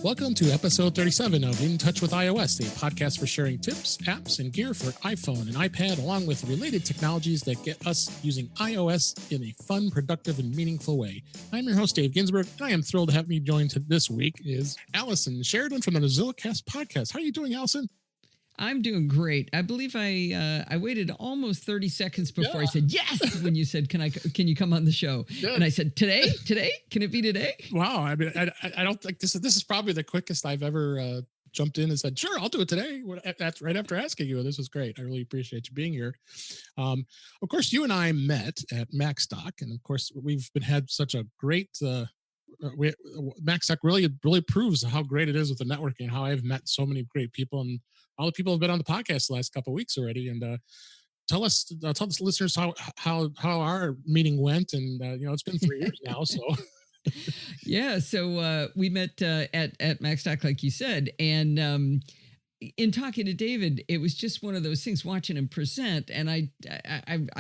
Welcome to episode 37 of In Touch with iOS, a podcast for sharing tips, apps, and gear for iPhone and iPad, along with related technologies that get us using iOS in a fun, productive, and meaningful way. I'm your host, Dave Ginsburg, and I am thrilled to have me joined this week is Allison Sheridan from the NosillaCast Podcast. How are you doing, Allison? I'm doing great. I believe I waited almost 30 seconds before I said yes when you said, can you come on the show? Good. And I said, today? Can it be today? Wow. I mean, I don't think this is probably the quickest I've ever jumped in and said, sure, I'll do it today. That's right after asking you. This was great. I really appreciate you being here. Of course, you and I met at MacStock, and of course, we've had such a great MacStock really proves how great it is with the networking, how I've met so many great people, and all the people have been on the podcast the last couple of weeks already. And tell the listeners how our meeting went. And it's been 3 years now, so. Yeah, so we met at MacStock, like you said, and in talking to David, it was just one of those things, watching him present. And I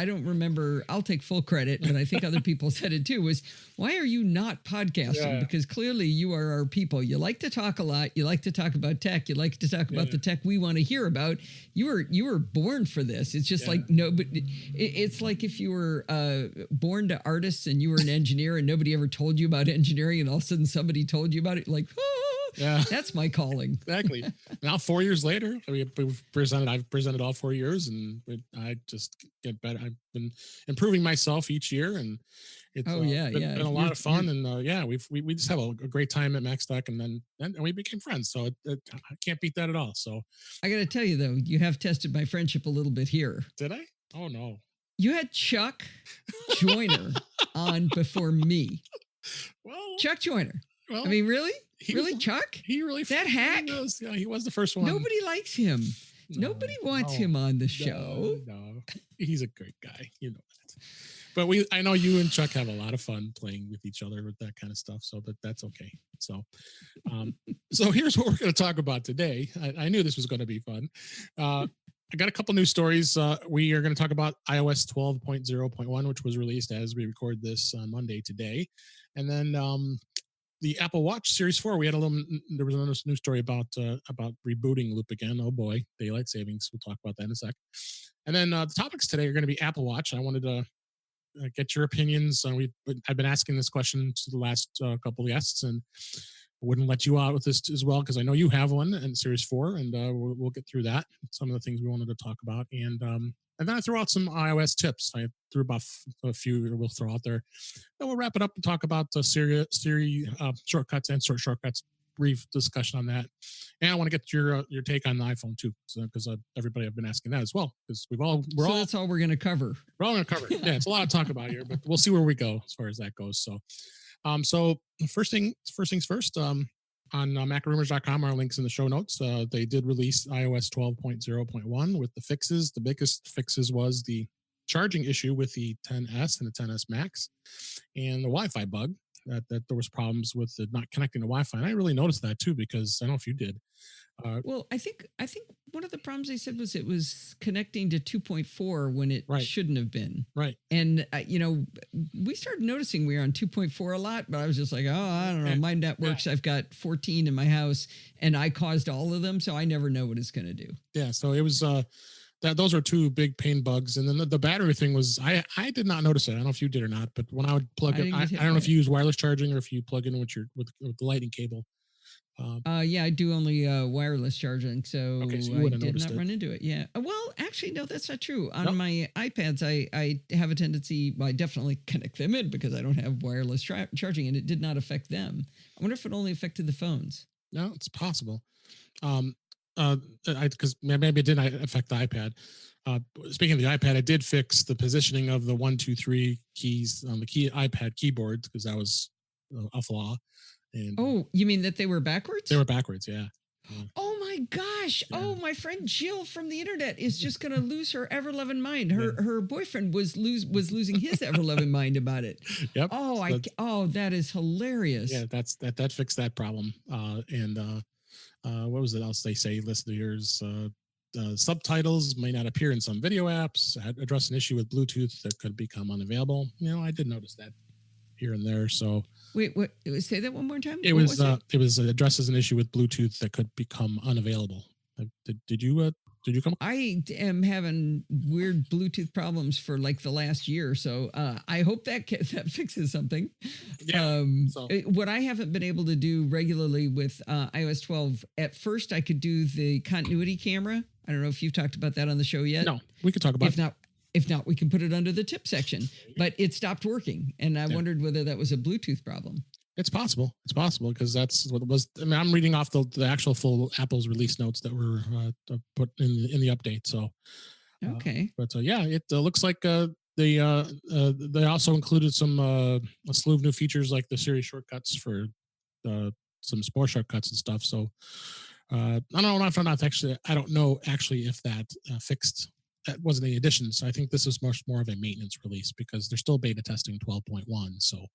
don't remember, I'll take full credit, but I think other people said it too, was why are you not podcasting? Yeah. Because clearly you are our people. You like to talk a lot. You like to talk about tech. You like to talk about the tech we want to hear about. You were born for this. It's just like, no, but it's like if you were born to artists and you were an engineer and nobody ever told you about engineering and all of a sudden somebody told you about it, like, yeah, that's my calling. Exactly. Now, 4 years later, I've presented all 4 years, and I just get better. I've been improving myself each year, and it's been a lot of fun. And we just have a great time at MacStock, and we became friends. So I can't beat that at all. So I got to tell you though, you have tested my friendship a little bit here. Did I? Oh no. You had Chuck Joyner on before me. Well, Chuck Joyner. Well, I mean, really? Chuck? He really... That hack? He was the first one. Nobody likes him. Nobody wants him on the show. No, he's a great guy. You know that. But I know you and Chuck have a lot of fun playing with each other with that kind of stuff. So, but that's okay. So, so here's what we're going to talk about today. I knew this was going to be fun. I got a couple news stories. We are going to talk about iOS 12.0.1, which was released as we record this on Monday today. And then the Apple Watch Series 4, there was another news story about rebooting loop again. Oh boy, daylight savings. We'll talk about that in a sec. And then the topics today are going to be Apple Watch. I wanted to get your opinions. I've been asking this question to the last couple of guests, and I wouldn't let you out with this as well because I know you have one in Series 4, and we'll get through that. Some of the things we wanted to talk about, and then I threw out some iOS tips. I threw about a few we'll throw out there. Then we'll wrap it up and talk about Siri shortcuts and shortcuts. Brief discussion on that. And I want to get your take on the iPhone too, because everybody have been asking that as well. Because that's all we're going to cover. We're all going to cover it. Yeah, it's a lot to talk about here, but we'll see where we go as far as that goes. So, first things first. On Macrumors.com, our links in the show notes. They did release iOS 12.0.1 with the fixes. The biggest fixes was the charging issue with the 10S and the 10S Max, and the Wi-Fi bug that there was problems with not connecting to Wi-Fi. And I really noticed that too, because I don't know if you did. Well, I think one of the problems they said was it was connecting to 2.4 when it shouldn't have been. Right. And, we started noticing we were on 2.4 a lot, but I was just like, I don't know. My networks, I've got 14 in my house and I caused all of them. So I never know what it's going to do. Yeah. So it was, those are two big pain bugs. And then the battery thing was, I did not notice it. I don't know if you did or not, but when I would plug in, I don't know if you use wireless charging or if you plug in with the lightning cable. I do only wireless charging, so I did not run into it. Yeah. Well, actually, no, that's not true. On my iPads, I have a tendency, I definitely connect them in because I don't have wireless charging, and it did not affect them. I wonder if it only affected the phones. No, it's possible. Because maybe it didn't affect the iPad. Speaking of the iPad, I did fix the positioning of the 1, 2, 3 keys on the iPad keyboard because that was a flaw. And you mean that they were backwards? They were backwards, yeah. Oh my gosh! Yeah. Oh, my friend Jill from the internet is just going to lose her ever-loving mind. Her boyfriend was losing his ever-loving mind about it. Yep. That is hilarious. Yeah, that fixed that problem. What was it else they say? Listeners, subtitles may not appear in some video apps. Address an issue with Bluetooth that could become unavailable. I did notice that here and there. So Wait, what? Say that one more time. it was addressed as an issue with Bluetooth that could become unavailable. Did you come? I am having weird Bluetooth problems for like the last year, so I hope that fixes something. Yeah. What I haven't been able to do regularly with iOS 12, at first I could do the continuity camera. I don't know if you've talked about that on the show yet. No, we could talk about it. If not, we can put it under the tip section. But it stopped working, and I wondered whether that was a Bluetooth problem. It's possible. It's possible because that's what it was. I mean, I'm reading off the actual full Apple's release notes that were put in the update. So, okay. It looks like they also included some a slew of new features like the Siri shortcuts for some more shortcuts and stuff. So, I don't know if that fixed. That wasn't any additions. I think this is much more of a maintenance release because they're still beta testing 12.1. So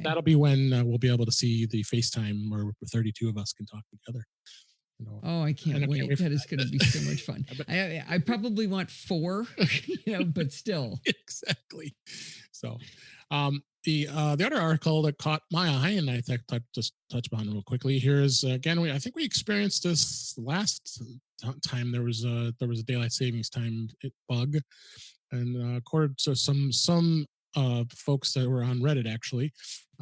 that'll be when we'll be able to see the FaceTime where 32 of us can talk together. Oh, I can't wait. That is going to be so much fun. I probably want 4, but still. Exactly. So the other article that caught my eye, and I think just touch on real quickly here is, again, I think we experienced this last time there was a daylight savings time bug, and according to some folks that were on Reddit actually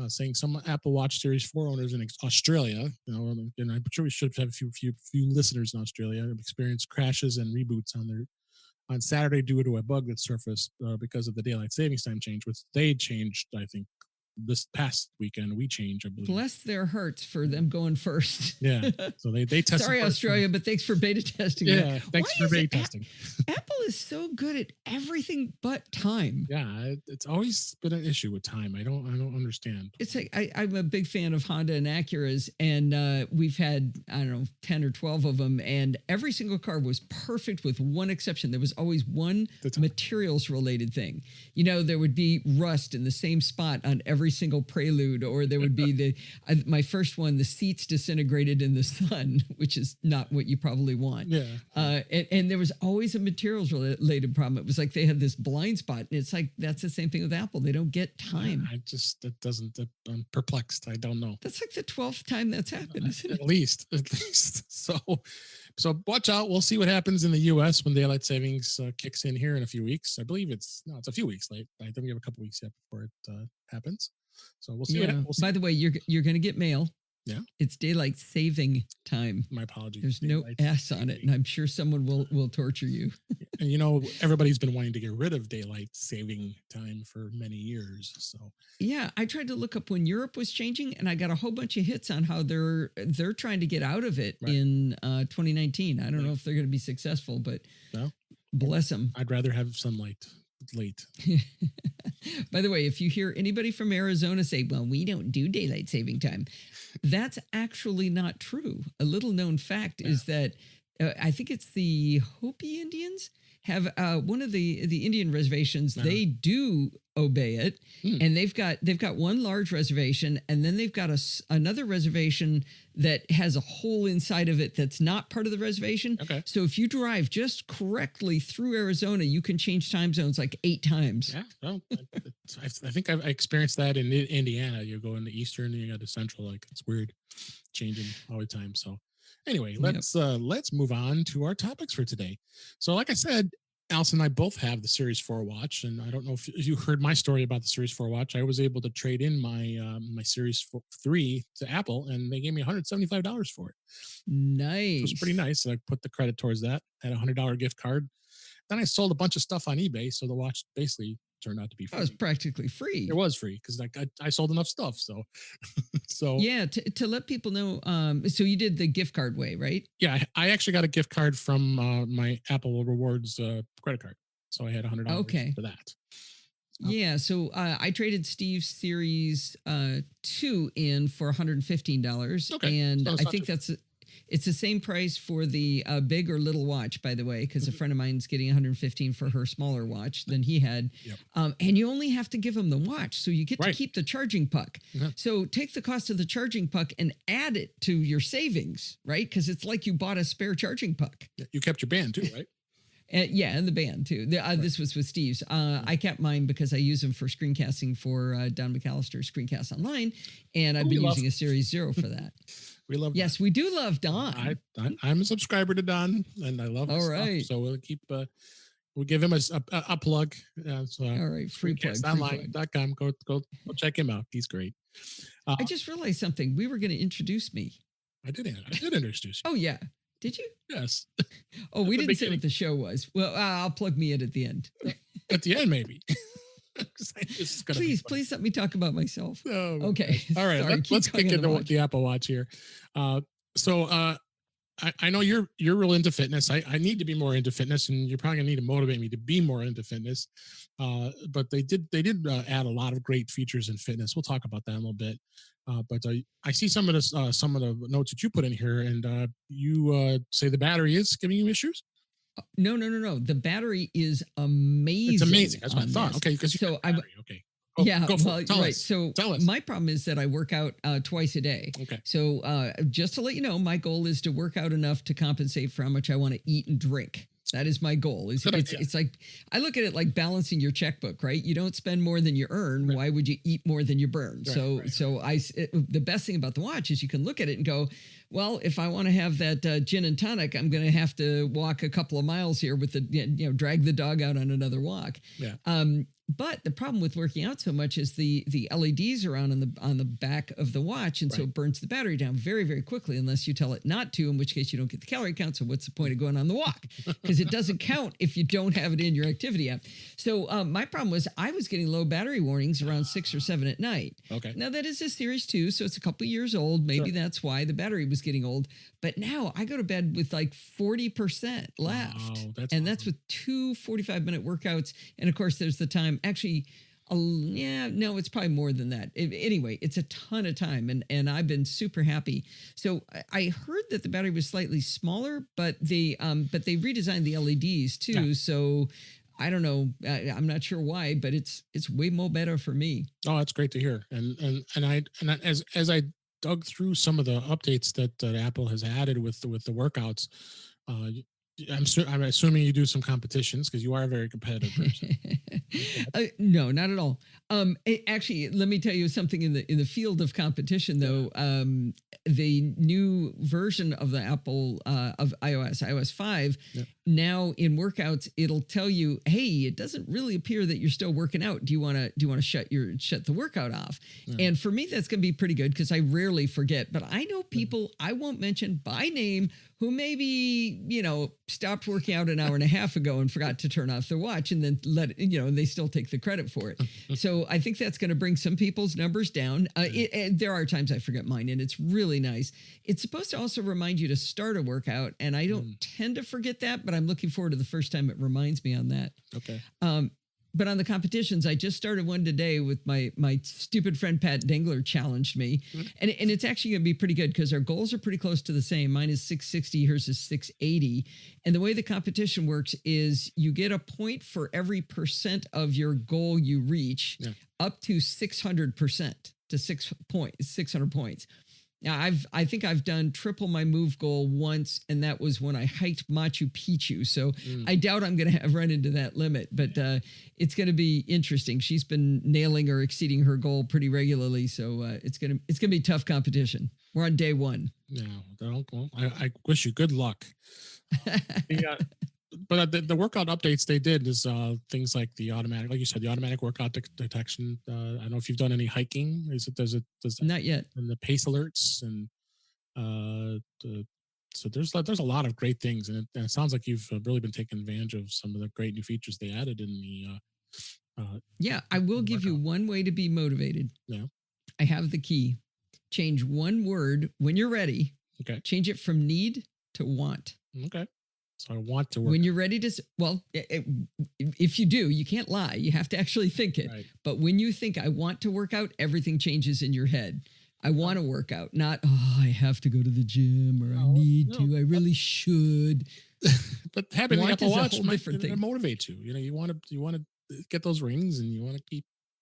saying some Apple Watch Series 4 owners in Australia, and I'm sure we should have a few listeners in Australia, have experienced crashes and reboots on Saturday due to a bug that surfaced because of the daylight savings time change, which they changed, I think, this past weekend. We changed, I believe. Bless their hearts for them going first. Yeah. So they tested. Sorry, Australia, but thanks for beta testing. Yeah. Thanks for beta testing. Apple is so good at everything but time. Yeah. It's always been an issue with time. I don't understand. It's like I'm a big fan of Honda and Acuras, and we've had, 10 or 12 of them, and every single car was perfect with one exception. There was always one materials related thing. There would be rust in the same spot on every single Prelude, or there would be my first one, the seats disintegrated in the sun, which is not what you probably want. Yeah. And there was always a materials related problem. It was like they had this blind spot, and it's like that's the same thing with Apple. They don't get time. I'm perplexed. I don't know. That's like the 12th time that's happened, isn't it? At least. So watch out. We'll see what happens in the U.S. when daylight savings kicks in here in a few weeks. I believe it's a few weeks late. I think we have a couple weeks yet before it happens. So we'll see. Yeah. By the way, you're going to get mail. Yeah. It's daylight saving time. My apologies. There's no S on it, and I'm sure someone will torture you. And everybody's been wanting to get rid of daylight saving time for many years. So yeah, I tried to look up when Europe was changing, and I got a whole bunch of hits on how they're trying to get out of it in 2019. I don't know if they're going to be successful, but bless them. I'd rather have sunlight late. By the way, if you hear anybody from Arizona say, well, we don't do daylight saving time, that's actually not true. A little known fact is that I think it's the Hopi Indians have one of the Indian reservations. They do obey it, and they've got one large reservation, and then they've got another reservation that has a hole inside of it that's not part of the reservation. Okay. So if you drive just correctly through Arizona, you can change time zones like 8 times. Yeah. Well, I think I've experienced that in Indiana. You go into Eastern, and you go to Central. Like, it's weird, changing all the time. So anyway, let's move on to our topics for today. So like I said, Allison and I both have the Series 4 watch, and I don't know if you heard my story about the Series 4 watch. I was able to trade in my Series 3 to Apple, and they gave me $175 for it. Nice. It was pretty nice. I put the credit towards that. Had a $100 gift card. Then I sold a bunch of stuff on eBay, so the watch basically turned out to be free. It was practically free. It was free because I sold enough stuff. So yeah, to let people know. So you did the gift card way, right? Yeah, I actually got a gift card from my Apple Rewards credit card, so I had $100 for that. Yeah, so I traded Steve's Series 2 in for $115, and I think it's the same price for the big or little watch, by the way, because a friend of mine's getting $115 for her smaller watch than he had. Yep. And you only have to give him the watch, so you get to keep the charging puck. So take the cost of the charging puck and add it to your savings, right? Because it's like you bought a spare charging puck. You kept your band too, right? And the band too. This was with Steve's. I kept mine because I use them for screencasting for Don McAllister's Screencast Online, and I've been using a Series 0 for that. We love. Yes, we do love Don. I'm a subscriber to Don, and I love his stuff, so we'll keep. We'll give him a plug. So, all right, free plug. Online.com. Go check him out. He's great. I just realized something. We were going to introduce me. I did introduce you. Oh yeah. Did you? Yes. Oh, we didn't say what the show was. Well, I'll plug me in at the end. At the end, maybe. Please let me talk about myself. Oh, okay. All right. Sorry, let's kick into the Apple Watch here. I know you're real into fitness. I need to be more into fitness, and you're probably gonna need to motivate me to be more into fitness. But they did add a lot of great features in fitness. We'll talk about that in a little bit. But I see some of the notes that you put in here, and you say the battery is giving you issues. No. The battery is amazing. It's amazing. That's what I thought. Okay, because okay. So my problem is that I work out twice a day. Okay. So just to let you know, my goal is to work out enough to compensate for how much I want to eat and drink. That is my goal. It's like, I look at it like balancing your checkbook, right? You don't spend more than you earn. Right. Why would you eat more than you burn? Right, the best thing about the watch is you can look at it and go, well, if I want to have that gin and tonic, I'm going to have to walk a couple of miles here with drag the dog out on another walk. Yeah. But the problem with working out so much is the LEDs are on the back of the watch, and so it burns the battery down very, very quickly unless you tell it not to, in which case you don't get the calorie count. So what's the point of going on the walk? Because it doesn't count if you don't have it in your activity app. So my problem was I was getting low battery warnings around 6 or 7 at night. Okay. Now that is a Series 2, so it's a couple of years old. Maybe that's why the battery was getting old. But now I go to bed with like 40% left. Wow, that's with 2 45-minute workouts. And of course, there's the time. Actually, it's probably more than that. Anyway, it's a ton of time, and I've been super happy. So I heard that the battery was slightly smaller, but they redesigned the LEDs too. Yeah. So I don't know. I'm not sure why, but it's way more better for me. Oh, that's great to hear. And as I dug through some of the updates that Apple has added with the workouts, I'm assuming you do some competitions because you are a very competitive person. No, not at all. Actually, let me tell you something in the field of competition, though. The new version of the Apple of iOS 5, now in workouts, it'll tell you, hey, it doesn't really appear that you're still working out. Do you want to shut the workout off? Yeah. And for me, that's going to be pretty good because I rarely forget. But I know people I won't mention by name who maybe, stopped working out an hour and a half ago and forgot to turn off their watch and then and they still take the credit for it. So I think that's going to bring some people's numbers down. There are times I forget mine, and it's really nice. It's supposed to also remind you to start a workout, and I don't tend to forget that, but I'm looking forward to the first time it reminds me on that. Okay. But on the competitions, I just started one today with my stupid friend Pat Dengler challenged me. And it's actually going to be pretty good because our goals are pretty close to the same. Mine is 660, hers is 680. And the way the competition works is you get a point for every percent of your goal you reach, up to 600% to 600 points. Now, I think I've done triple my move goal once, and that was when I hiked Machu Picchu. So I doubt I'm going to run into that limit, but it's going to be interesting. She's been nailing or exceeding her goal pretty regularly, so it's going to be tough competition. We're on day 1. Yeah, I wish you good luck. But the workout updates they did is things like the automatic, like you said, the automatic workout detection. I don't know if you've done any hiking. Does it not yet? And the pace alerts so there's a lot of great things, and it sounds like you've really been taking advantage of some of the great new features they added in the. I will give you one way to be motivated. Yeah, I have the key. Change one word when you're ready. Okay. Change it from need to want. Okay. So I want to work. When you're ready to, if you do, you can't lie. You have to actually think it. Right. But when you think I want to work out, everything changes in your head. I want to work out, not, I have to go to the gym or I need to, I really should. But having the Apple Watch motivates you. You want to get those rings and you want to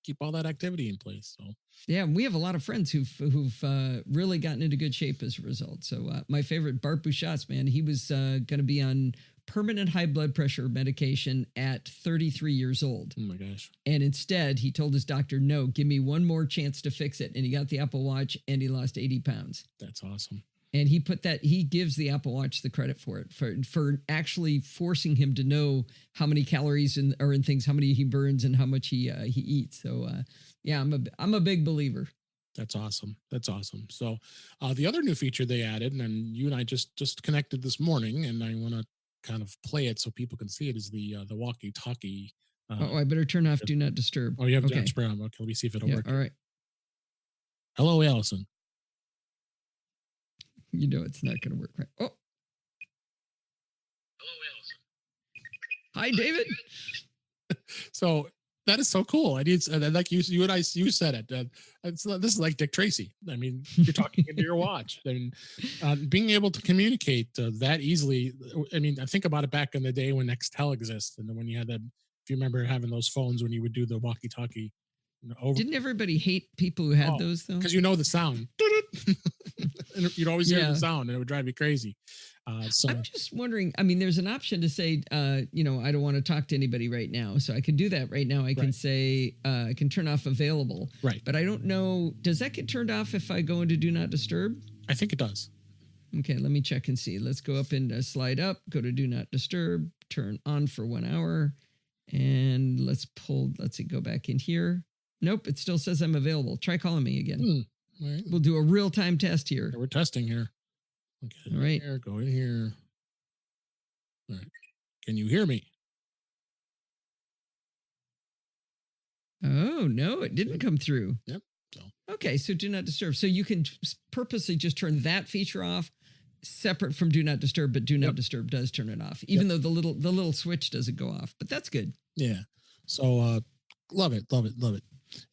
keep all that activity in place. So yeah, we have a lot of friends who've really gotten into good shape as a result. So my favorite Bart Bouchat's, man, he was going to be on permanent high blood pressure medication at 33 years old. Oh my gosh. And instead, he told his doctor, no, give me one more chance to fix it. And he got the Apple Watch and he lost 80 pounds. That's awesome. And he gives the Apple Watch the credit for it, for actually forcing him to know how many calories are in things, how many he burns and how much he eats. So yeah, I'm a big believer. That's awesome. That's awesome. So the other new feature they added, and you and I just connected this morning, and I want to kind of play it so people can see it, is the Walkie Talkie. I better turn off Do Not Disturb. Oh, you have Do Not Disturb. Okay, let me see if it'll work. All right. Hello, Allison. You know it's not going to work, right? Oh. Hello, Allison. Hi, David. So that is so cool. I need, like you and I, you said it. This is like Dick Tracy. I mean, you're talking into your watch, and being able to communicate that easily. I mean, I think about it back in the day when Nextel existed, and when you had that. If you remember having those phones when you would do the walkie-talkie. Didn't everybody hate people who had those though? Because you know the sound. And you'd always hear the sound, and it would drive you crazy. So I'm just wondering. I mean, there's an option to say, I don't want to talk to anybody right now, so I can do that right now. I can say, I can turn off available. Right. But I don't know. Does that get turned off if I go into Do Not Disturb? I think it does. Okay, let me check and see. Let's go up and slide up. Go to Do Not Disturb. Turn on for 1 hour, and let's see. Go back in here. Nope, it still says I'm available. Try calling me again. All right. We'll do a real-time test here. We're testing here. Okay. All right. Go in here. All right. Can you hear me? Oh, no, it didn't come through. Yep. So. Okay, so Do Not Disturb. So you can purposely just turn that feature off separate from Do Not Disturb, but Do Not Disturb does turn it off, even though the little switch doesn't go off. But that's good. Yeah. So love it.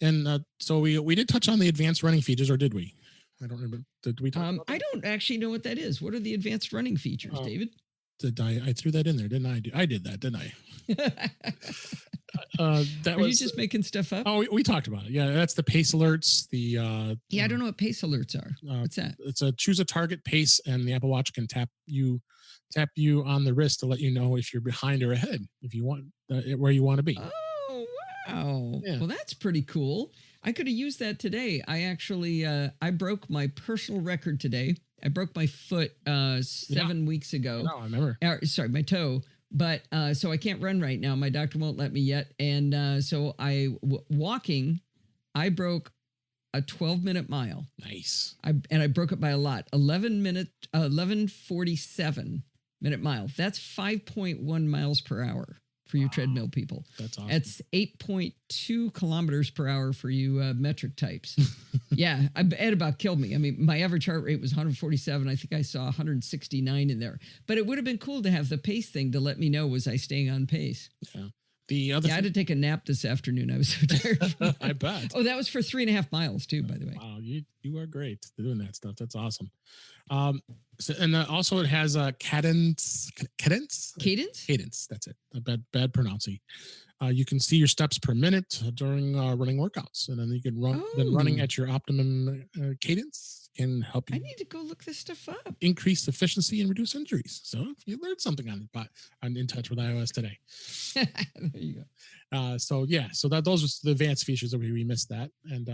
And so we did touch on the advanced running features, or did we? I don't remember. Did we talk about that? I don't actually know what that is. What are the advanced running features, David? I threw that in there, didn't I? I did that, didn't I? Are you just making stuff up? Oh, we talked about it. Yeah, that's the pace alerts. I don't know what pace alerts are. What's that? It's a choose a target pace, and the Apple Watch can tap you on the wrist to let you know if you're behind or ahead, if you want where you want to be. Oh, wow. Yeah. Well, that's pretty cool. I could have used that today. I actually I broke my personal record today. I broke my foot 7 weeks ago. No, I remember. Sorry, my toe. But so I can't run right now. My doctor won't let me yet. And so walking, I broke a 12-minute mile. Nice. I broke it by a lot. 11:47-minute mile. That's 5.1 miles per hour for you treadmill people. That's awesome. That's 8.2 kilometers per hour for you metric types. Yeah, it about killed me. I mean, my average heart rate was 147. I think I saw 169 in there. But it would have been cool to have the pace thing to let me know, was I staying on pace? Yeah. The other I had to take a nap this afternoon. I was so tired. I bet. Oh, that was for 3.5 miles too, by the way. Wow, you are great doing that stuff. That's awesome. And also it has a cadence. That's it. A bad pronouncing. You can see your steps per minute during running workouts, and then you can run. Then running at your optimum cadence can help you. I need to go look this stuff up. Increase efficiency and reduce injuries. So you learned something on In Touch with iOS today. There you go. So those are the advanced features that we missed that, and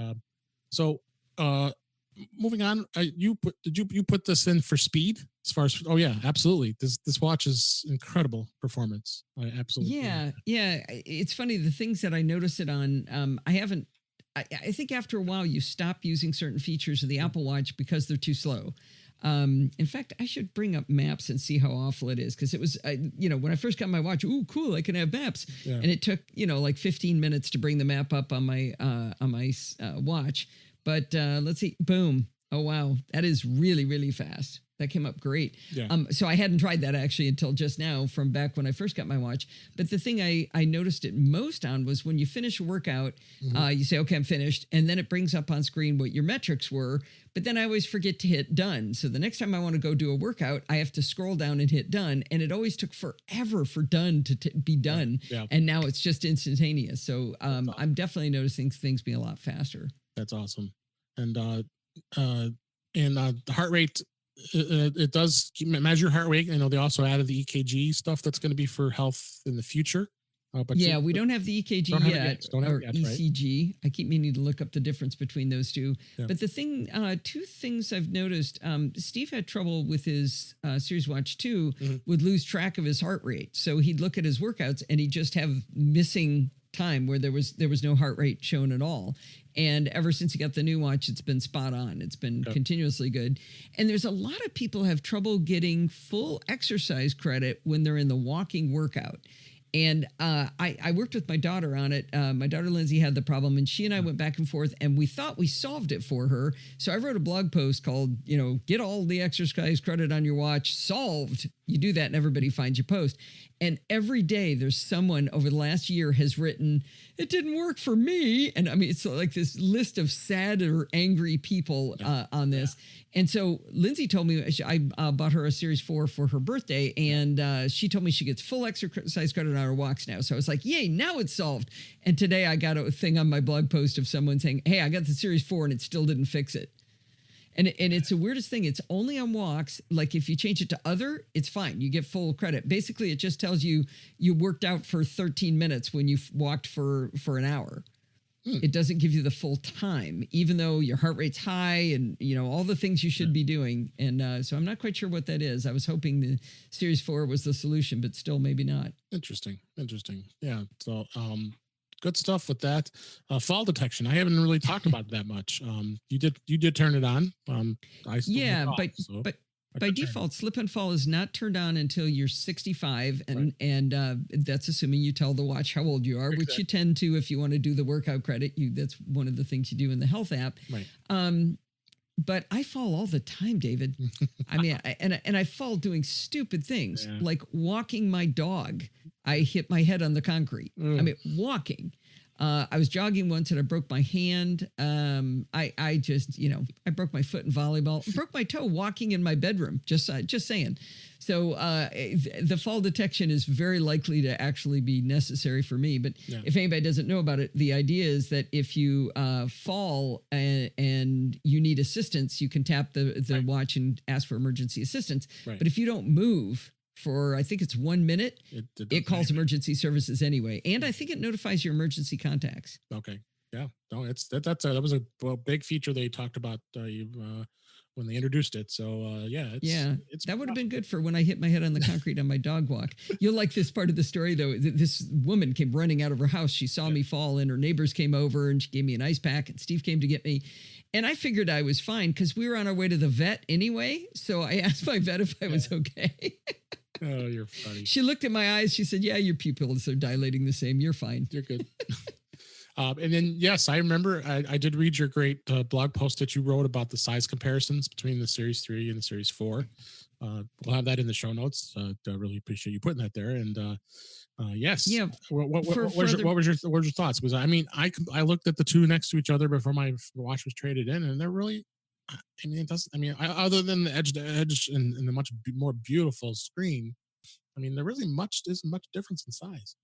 moving on, you put this in for speed as far as? Oh yeah, absolutely. This watch is incredible performance. Absolutely. Yeah. It's funny, the things that I notice it on. I think after a while you stop using certain features of the Apple Watch because they're too slow. In fact, I should bring up maps and see how awful it is, because it was, when I first got my watch, ooh, cool, I can have maps, and it took like 15 minutes to bring the map up on my watch. But let's see, boom! Oh wow, that is really, really fast. That came up great. Yeah. So I hadn't tried that actually until just now, from back when I first got my watch. But the thing I noticed it most on was when you finish a workout, you say, okay, I'm finished. And then it brings up on screen what your metrics were. But then I always forget to hit done. So the next time I want to go do a workout, I have to scroll down and hit done. And it always took forever for done to be done. Yeah. And now it's just instantaneous. So I'm definitely noticing things being a lot faster. That's awesome. And the heart rate it does measure heart rate. I know they also added the EKG stuff that's going to be for health in the future. But yeah, we don't have the EKG yet, or ECG. Right? I keep meaning to look up the difference between those two. Yeah. But the thing, two things I've noticed, Steve had trouble with his Series Watch 2, would lose track of his heart rate. So he'd look at his workouts and he'd just have missing time where there was no heart rate shown at all. And ever since he got the new watch, it's been spot on. It's been continuously good. And there's a lot of people have trouble getting full exercise credit when they're in the walking workout. And I worked with my daughter on it. My daughter, Lindsay, had the problem, and she and I went back and forth, and we thought we solved it for her. So I wrote a blog post called, get all the exercise credit on your watch solved. You do that and everybody finds your post. And every day there's someone over the last year has written, it didn't work for me. And I mean, it's like this list of sad or angry people on this. And so Lindsay told me, I bought her a Series 4 for her birthday, and she told me she gets full exercise credit on her walks now. So I was like, yay, now it's solved. And today I got a thing on my blog post of someone saying, hey, I got the Series 4 and it still didn't fix it. And it's the weirdest thing. It's only on walks. Like if you change it to other, it's fine. You get full credit. Basically, it just tells you worked out for 13 minutes when you walked for an hour. It doesn't give you the full time, even though your heart rate's high and, all the things you should be doing. And so I'm not quite sure what that is. I was hoping the Series 4 was the solution, but still maybe not. Interesting. Yeah. So, good stuff with that. Fall detection. I haven't really talked about that much. You did turn it on. But by default, slip and fall is not turned on until you're 65, and that's assuming you tell the watch how old you are, which you tend to if you want to do the workout credit. That's one of the things you do in the health app. Right. But I fall all the time, David. I mean, I fall doing stupid things like walking my dog. I hit my head on the concrete. I mean, walking. I was jogging once and I broke my hand. I just, I broke my foot in volleyball, broke my toe walking in my bedroom. Just saying. So the fall detection is very likely to actually be necessary for me. But if anybody doesn't know about it, the idea is that if you fall and you need assistance, you can tap the watch and ask for emergency assistance. Right. But if you don't move for, I think it's 1 minute, it calls emergency services anyway. And I think it notifies your emergency contacts. Okay. Yeah. No, that was a big feature they talked about when they introduced it. So it's that would have been good for when I hit my head on the concrete on my dog walk. You'll like this part of the story though. This woman came running out of her house. She saw me fall and her neighbors came over and she gave me an ice pack and Steve came to get me. And I figured I was fine because we were on our way to the vet anyway. So I asked my vet if I was okay. Oh, you're funny. She looked at my eyes. She said, yeah, your pupils are dilating the same. You're fine. You're good. And then, yes, I remember I did read your great blog post that you wrote about the size comparisons between the Series 3 and the Series 4. We'll have that in the show notes. I really appreciate you putting that there. And yes. Yeah. What was your thoughts? Because I mean, I looked at the two next to each other before my watch was traded in, and they're really, I mean, it doesn't. I mean, other than the edge to edge and the much more beautiful screen, I mean, there really isn't much difference in size.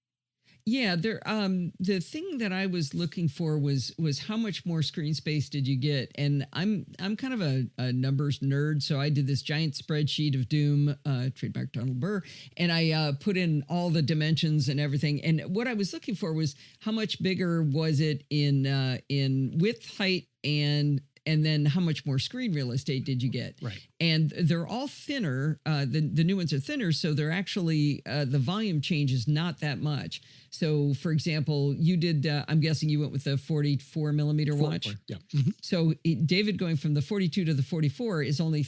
Yeah, the thing that I was looking for was how much more screen space did you get? And I'm kind of a numbers nerd, so I did this giant spreadsheet of doom, trademark Donald Burr, and I put in all the dimensions and everything. And what I was looking for was how much bigger was it in width, height, and then how much more screen real estate did you get? Right. And they're all thinner. The new ones are thinner, so they're actually the volume change is not that much. So, for example, you did. I'm guessing you went with the 44 millimeter watch. Yeah. Mm-hmm. So David going from the 42 to the 44 is only.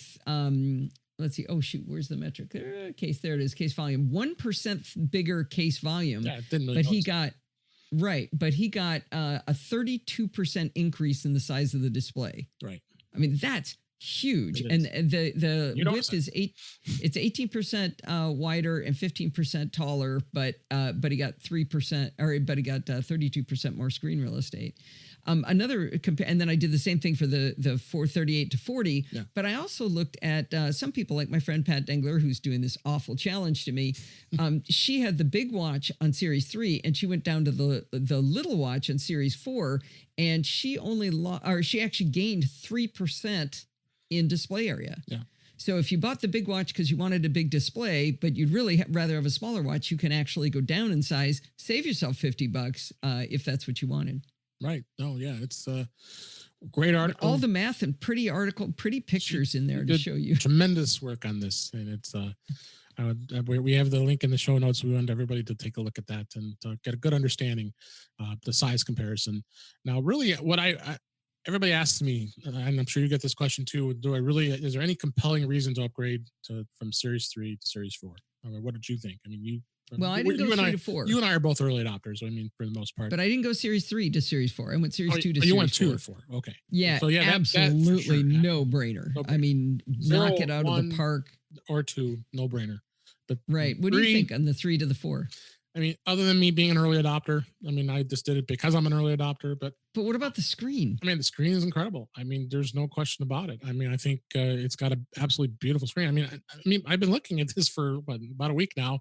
Let's see. Oh shoot, where's the metric? Case. There it is. Case volume. 1% bigger case volume. Yeah, it didn't really. But he got. Right, but he got a 32% increase in the size of the display. Right. I mean, that's huge. And the width is 18% wider and 15% taller, but he got 32% more screen real estate. And then I did the same thing for the 438 to 40. Yeah. But I also looked at some people like my friend Pat Dengler, who's doing this awful challenge to me. She had the big watch on Series 3, and she went down to the little watch on Series 4, and she actually gained 3% in display area. Yeah. So if you bought the big watch because you wanted a big display, but you'd really rather have a smaller watch, you can actually go down in size, save yourself $50 if that's what you wanted. Right. Oh yeah, it's a great article. All the math and pretty pictures in there to show you. Tremendous work on this, and it's we have the link in the show notes. We want everybody to take a look at that and get a good understanding, the size comparison. Now, really, what everybody asks me, and I'm sure you get this question too, is there any compelling reason to upgrade from Series 3 to Series 4? I mean, what did you think? I mean, I didn't go 3 to 4. You and I are both early adopters, I mean, for the most part. But I didn't go Series 3 to Series 4. I went Series 2 to Series 4. You went 2 to 4. Okay. Yeah, so, yeah, absolutely sure. no-brainer. I mean, knock it out of the park. Or 2, no-brainer. But right. What do you think on the 3 to the 4? I mean, other than me being an early adopter, I mean, I just did it because I'm an early adopter. But what about the screen? I mean, the screen is incredible. I mean, there's no question about it. I mean, I think it's got an absolutely beautiful screen. I mean, I've been looking at this for about a week now,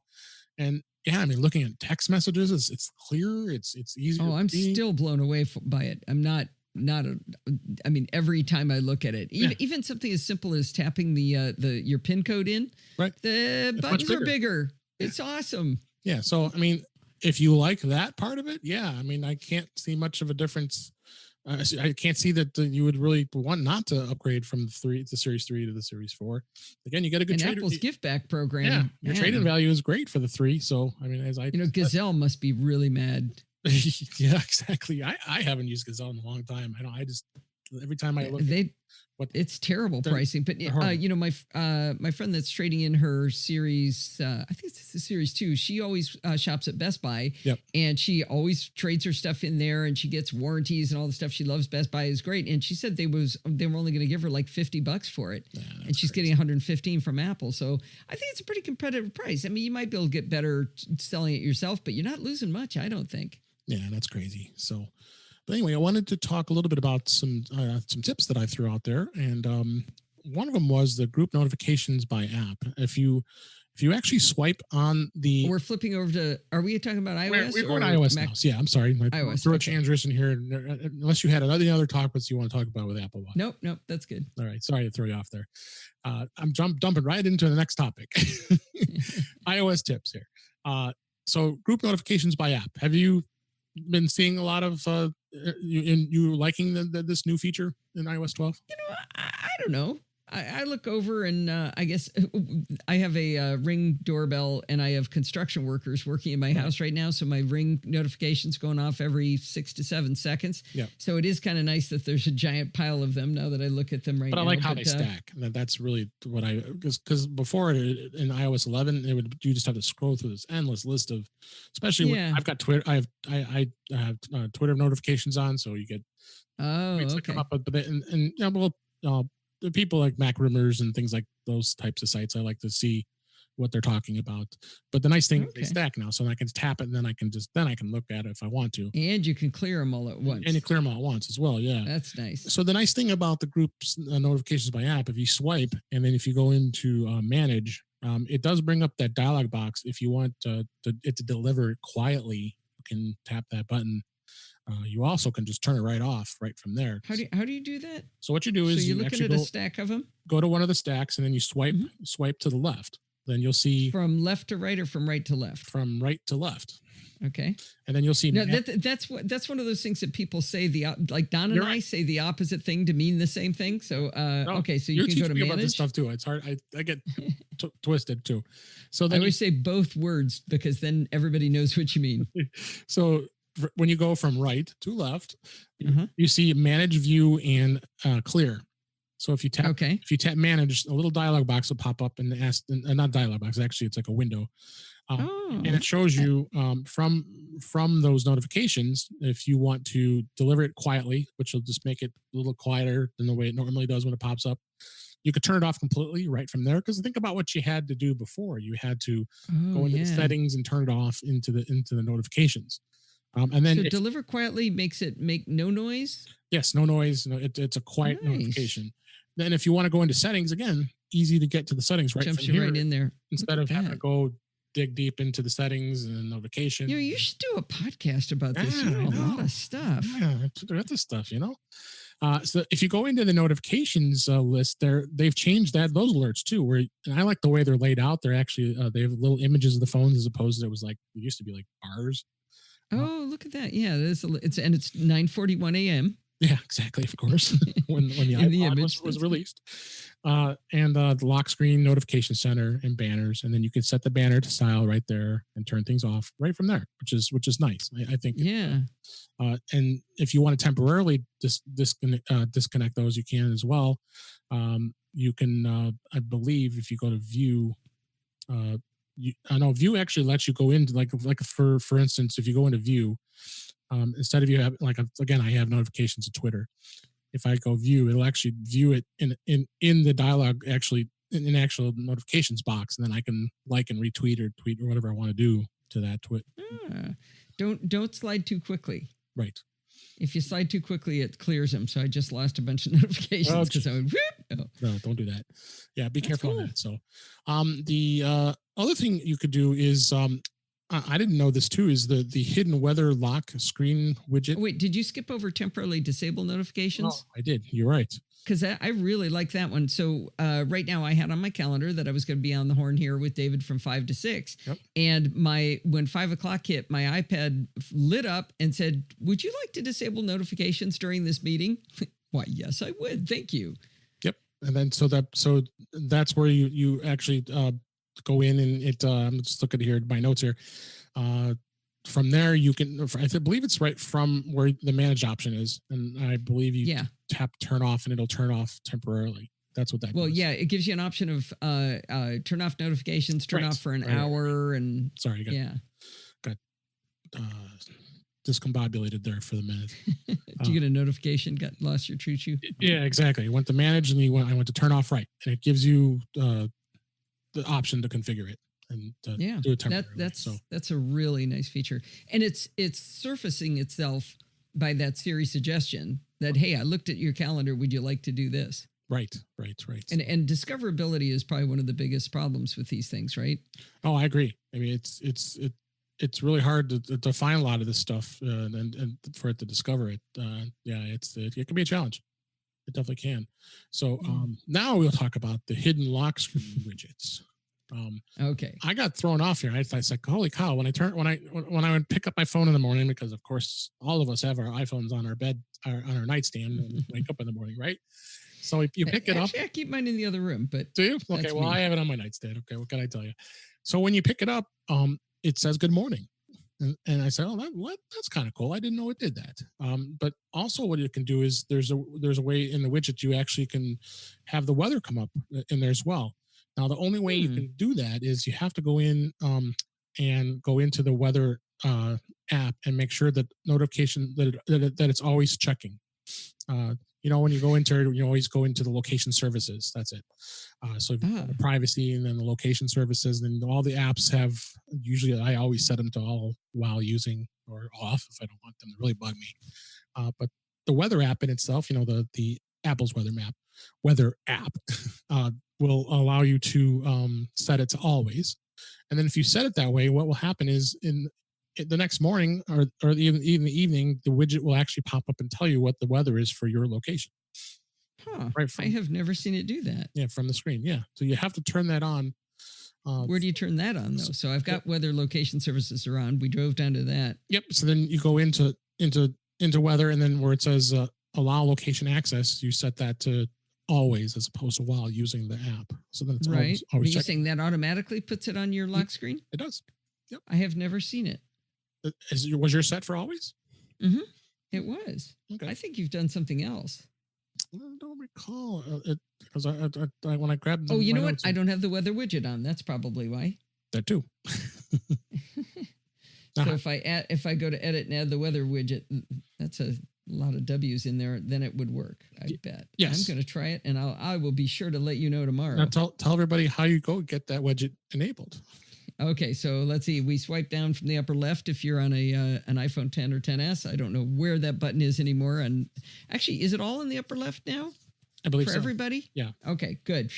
and yeah, I mean, looking at text messages, it's clear. It's easy. Oh, I'm still blown away by it. I'm not. I mean, every time I look at it, even something as simple as tapping your PIN code in, right? The buttons are bigger. Yeah. It's awesome. Yeah. So, I mean, if you like that part of it, yeah, I mean, I can't see much of a difference. I can't see that you would really want not to upgrade from the Series 3 to the Series 4. Again, you get a good Apple's gift back program. Yeah, your trade-in value is great for the 3. So, I mean, Gazelle must be really mad. Yeah, exactly. I haven't used Gazelle in a long time. I just every time I look, it's terrible pricing. But my friend that's trading in her Series, I think it's the Series 2. She always shops at Best Buy, and she always trades her stuff in there, and she gets warranties and all the stuff. She loves Best Buy is great, and she said they were only going to give her like $50 for it, and she's getting $115 from Apple. So I think it's a pretty competitive price. I mean, you might be able to get better selling it yourself, but you're not losing much, I don't think. Yeah, that's crazy. So, but anyway, I wanted to talk a little bit about some tips that I threw out there, and one of them was the group notifications by app. If you actually swipe on the, we're flipping over to. Are we talking about iOS? We're on iOS now. So yeah, I'm sorry. iOS. Throw a transition here, unless you had any other topics you want to talk about with Apple Watch. Nope, that's good. All right, sorry to throw you off there. I'm dumping right into the next topic. iOS tips here. So group notifications by app. Have you been seeing a lot of you liking this new feature in iOS 12? I don't know. I look over and I guess I have a Ring doorbell, and I have construction workers working in my house right now. So my Ring notifications going off every 6 to 7 seconds. Yeah. So it is kind of nice that there's a giant pile of them now that I look at them right now. But I like how they stack. That's really what because before in iOS 11, you just have to scroll through this endless list of, especially when I've got Twitter. I have Twitter notifications on, so you get come up a bit and the people like Macrumors and things like those types of sites, I like to see what they're talking about. But the nice thing is they stack now, so I can tap it and then I can look at it if I want to. And you can clear them all at once. And you clear them all at once as well. Yeah, that's nice. So the nice thing about the groups notifications by app, if you swipe and then if you go into manage, it does bring up that dialog box. If you want it to deliver quietly, you can tap that button. You also can just turn it right off right from there. How do you do that? So what you do is you're looking at a stack of them. Go to one of the stacks and then you swipe to the left. Then you'll see from left to right or from right to left. From right to left. Okay. And then you'll see. No, that's one of those things that people say like Don and I say the opposite thing to mean the same thing. So okay, so you can go to manage. About this stuff too. It's hard. I get twisted too. So then I always say both words because then everybody knows what you mean. So when you go from right to left, you see manage, view, and clear. So if you tap manage, a little dialog box will pop up and ask, not dialog box, actually it's like a window. And it shows you from those notifications, if you want to deliver it quietly, which will just make it a little quieter than the way it normally does when it pops up. You could turn it off completely right from there. Because think about what you had to do before. You had to go into the settings and turn it off into the notifications. And then deliver quietly makes it make no noise. Yes, no noise. No, it's a quiet notification. Then if you want to go into settings again, easy to get to the settings right Jumps from you here, right in there instead of having to go dig deep into the settings and notification. You should do a podcast about this. You know a lot of stuff. Yeah, that's the stuff, So if you go into the notifications list, they've changed those alerts too. And I like the way they're laid out. They're actually they have little images of the phones as opposed to it used to be like bars. Oh, look at that! Yeah, it's 9:41 a.m. Yeah, exactly. Of course, when the iPod was released, and the lock screen, notification center, and banners, and then you can set the banner to style right there and turn things off right from there, which is nice. I think. Yeah. And if you want to temporarily disconnect those, you can as well. You can, I believe, if you go to View. I know View actually lets you go into like for instance, if you go into View. Instead of you have again, I have notifications of Twitter. If I go View, it'll actually view it in the dialogue, actually in an actual notifications box, and then I can like and retweet or tweet or whatever I want to do to that tweet. Don't slide too quickly. Right. If you slide too quickly, it clears them. So I just lost a bunch of notifications because I went. No, don't do that. Yeah, be careful cool. on that. So, the other thing you could do is I didn't know this too, is the hidden weather lock screen widget. Oh, wait, did you skip over temporarily disable notifications? Oh, I did. You're right. Because I really like that one. So right now I had on my calendar that I was going to be on the horn here with David from 5 to 6. Yep. And when 5 o'clock hit, my iPad lit up and said, "Would you like to disable notifications during this meeting?" Why, yes, I would. Thank you. Yep. And then so that's where you actually go in and it I'm just looking here at my notes here. From there you can, I believe it's right from where the manage option is, and I believe you tap turn off and it'll turn off temporarily. That's what that does. does. Yeah, it gives you an option of turn off notifications, turn off for an hour, and sorry, got discombobulated there for the minute. Did you get a notification? Lost your choo-choo? Yeah, exactly. You went to manage and I went to turn off right, and it gives you the option to configure it and do it temporarily. That's a really nice feature, and it's surfacing itself by that Siri suggestion that, hey, I looked at your calendar, would you like to do this? Right. And discoverability is probably one of the biggest problems with these things, right? Oh, I agree. I mean, it's really hard to find a lot of this stuff and for it to discover it. It can be a challenge. It definitely can. So now we'll talk about the hidden lock screen widgets. Okay. I got thrown off here. I was like, holy cow, when I would pick up my phone in the morning, because of course all of us have our iPhones on our bed, on our nightstand when we wake up in the morning, right? So you pick it up. I keep mine in the other room, but do you? Okay, well, I have it on my nightstand. Okay, what can I tell you? So when you pick it up, it says good morning. And I said, oh, that's kind of cool. I didn't know it did that. But also what it can do is there's a way in the widget you actually can have the weather come up in there as well. Now, the only way you can do that is you have to go in and go into the weather app and make sure that notification that it's always checking. When you go into, you always go into the location services. That's it. So the privacy and then the location services, and all the apps have, usually I always set them to all while using or off if I don't want them to really bug me. But the weather app in itself, the Apple's weather app will allow you to set it to always. And then if you set it that way, what will happen is in the next morning or even the evening, the widget will actually pop up and tell you what the weather is for your location. Huh. Right. I have never seen it do that. Yeah, from the screen. Yeah. So you have to turn that on. Where do you turn that on, though? So I've got weather location services are on. We drove down to that. Yep. So then you go into weather, and then where it says allow location access, you set that to always as opposed to while using the app. So then it's always Are you saying that automatically puts it on your lock screen? It does. Yep. I have never seen it. Was your set for always? Mm-hmm. It was. Okay. I think you've done something else. I don't recall it because I when I grabbed. Oh, you know what? I don't have the weather widget on. That's probably why. That too. So if I go to edit and add the weather widget, that's a lot of W's in there. Then it would work. I bet. Yes. I'm going to try it, and I will be sure to let you know tomorrow. Now tell everybody how you go get that widget enabled. Okay, so let's see. We swipe down from the upper left if you're on an iPhone 10 or 10s. I don't know where that button is anymore. And actually, is it all in the upper left now? I believe for so. Everybody? Yeah. Okay, good.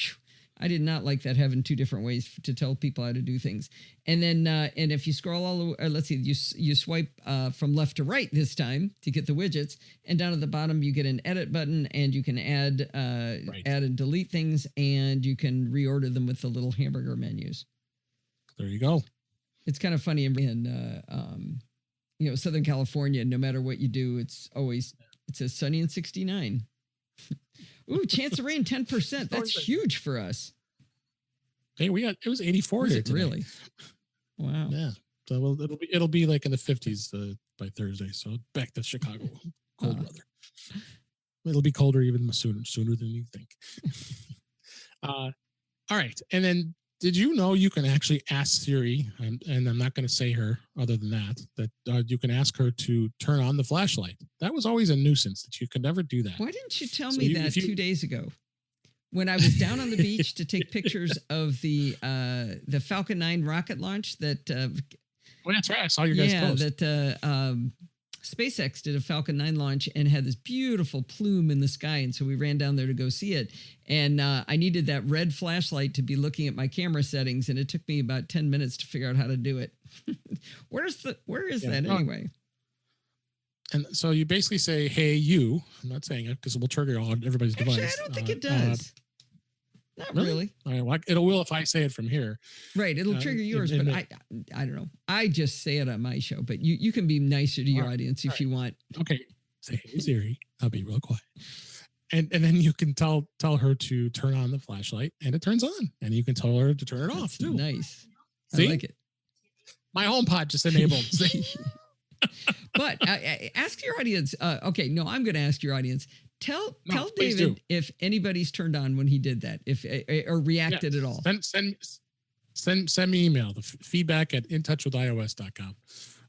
I did not like that, having two different ways to tell people how to do things. And then, and if you scroll all the way, let's see, you swipe from left to right this time to get the widgets, and down at the bottom you get an edit button, and you can add and delete things, and you can reorder them with the little hamburger menus. There you go. It's kind of funny in Southern California. No matter what you do, it says sunny and 69. Ooh, chance of rain 10%. That's huge for us. Hey, it was 84 here today. Really? Wow. Yeah. So it'll be like in the 50s by Thursday. So back to Chicago, cold weather. It'll be colder even sooner than you think. All right, and then did you know you can actually ask Siri, and I'm not going to say her other than that you can ask her to turn on the flashlight. That was always a nuisance that you could never do that. Why didn't you tell me that 2 days ago? When I was down on the beach to take pictures of the Falcon 9 rocket launch that... that's right. I saw your guys' post. That SpaceX did a Falcon 9 launch and had this beautiful plume in the sky. And so we ran down there to go see it. And I needed that red flashlight to be looking at my camera settings. And it took me about 10 minutes to figure out how to do it. Where is that anyway? And so you basically say, hey, you. I'm not saying it because it will trigger on everybody's device. I don't think it does. Not really. All right, well, it will if I say it from here. Right, it'll trigger yours, but I don't know. I just say it on my show, but you can be nicer to your audience if you want. Okay, say, hey, Siri. I'll be real quiet. And then you can tell her to turn on the flashlight, and it turns on. And you can tell her to turn it off, too. Nice. See? I like it. My HomePod just enabled. But ask your audience. I'm going to ask your audience. Tell David if anybody's turned on when he did that, or reacted at all. Send me email, the feedback at intouchwithios.com,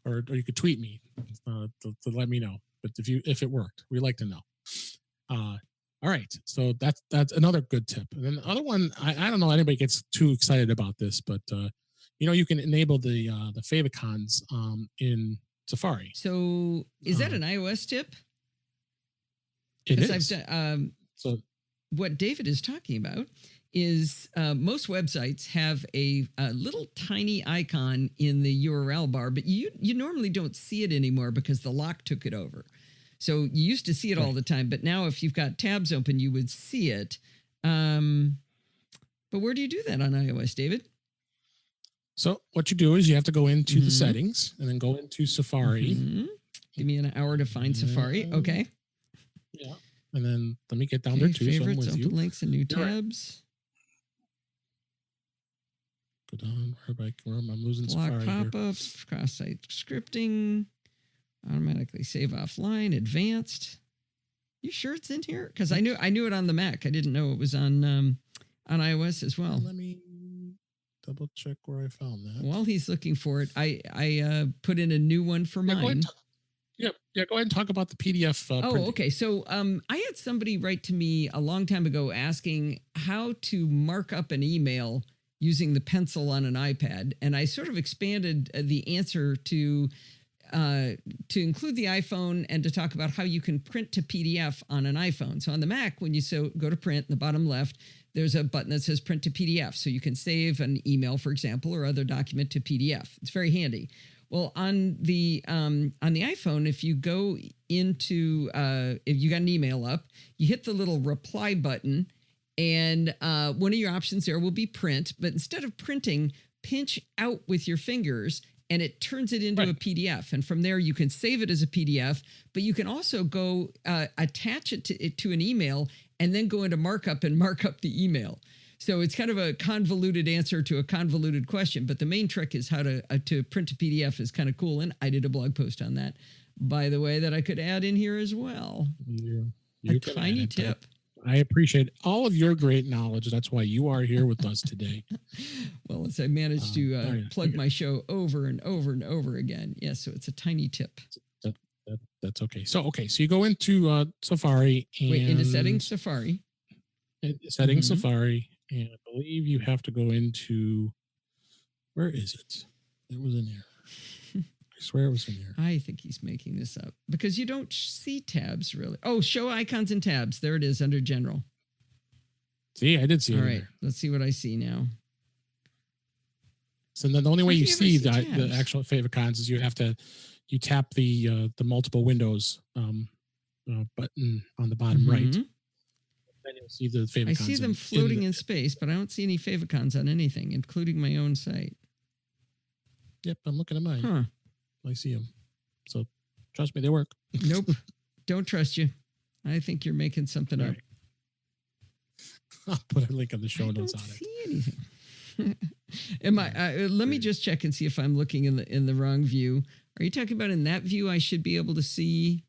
or you could tweet me to let me know. But if it worked, we'd like to know. All right, so that's another good tip. And then the other one, I don't know anybody gets too excited about this, but you can enable the favicons in Safari. So is that an iOS tip? It is. So what David is talking about is most websites have a little tiny icon in the URL bar, but you normally don't see it anymore because the lock took it over. So you used to see it all the time, but now if you've got tabs open, you would see it. But where do you do that on iOS, David? So what you do is you have to go into the settings and then go into Safari. Mm-hmm. Give me an hour to find Safari. Okay. Yeah. And then let me get down there too. Favorites, so I'm with open you. links and new tabs. Go down. I'm losing Block Safari pop-ups, cross-site scripting, automatically save offline, advanced. You sure it's in here? Because I knew it on the Mac. I didn't know it was on iOS as well. Let me double check where I found that. While he's looking for it, I put in a new one for mine. Go ahead and talk about the PDF. Printing. Okay. So I had somebody write to me a long time ago asking how to mark up an email using the pencil on an iPad, and I sort of expanded the answer to include the iPhone and to talk about how you can print to PDF on an iPhone. So on the Mac, when you go to print in the bottom left, there's a button that says print to PDF. So you can save an email, for example, or other document to PDF. It's very handy. Well, on the iPhone, if you go into if you got an email up, you hit the little reply button, and one of your options there will be print. But instead of printing, pinch out with your fingers, and it turns it into a PDF. And from there, you can save it as a PDF. But you can also go attach it to an email, and then go into markup and mark up the email. So it's kind of a convoluted answer to a convoluted question, but the main trick is how to print a PDF is kind of cool. And I did a blog post on that, by the way, that I could add in here as well. A tiny tip. I appreciate all of your great knowledge. That's why you are here with us today. Well, as I managed to plug my show over and over and over again. Yes, so it's a tiny tip. That's okay. So you go into Safari and into settings, Safari. Settings, Safari. And I believe you have to go into, where is it? It was in here. I swear it was in here. I think he's making this up because you don't see tabs really. Oh, show icons and tabs. There it is under general. See, I did see it. All right, there. let's see what I see now. So then the only way you see the tabs? actual favicons is you tap the multiple windows button on the bottom right. Then you'll see the favicons. I see them floating in space, but I don't see any favicons on anything, including my own site. Yep, I'm looking at mine. Huh. I see them. So trust me, they work. Nope. Don't trust you. I think you're making something up. Right. I'll put a link in the show notes on it. I don't see anything. Am I? Let me just check and see if I'm looking in the wrong view. Are you talking about in that view? I should be able to see.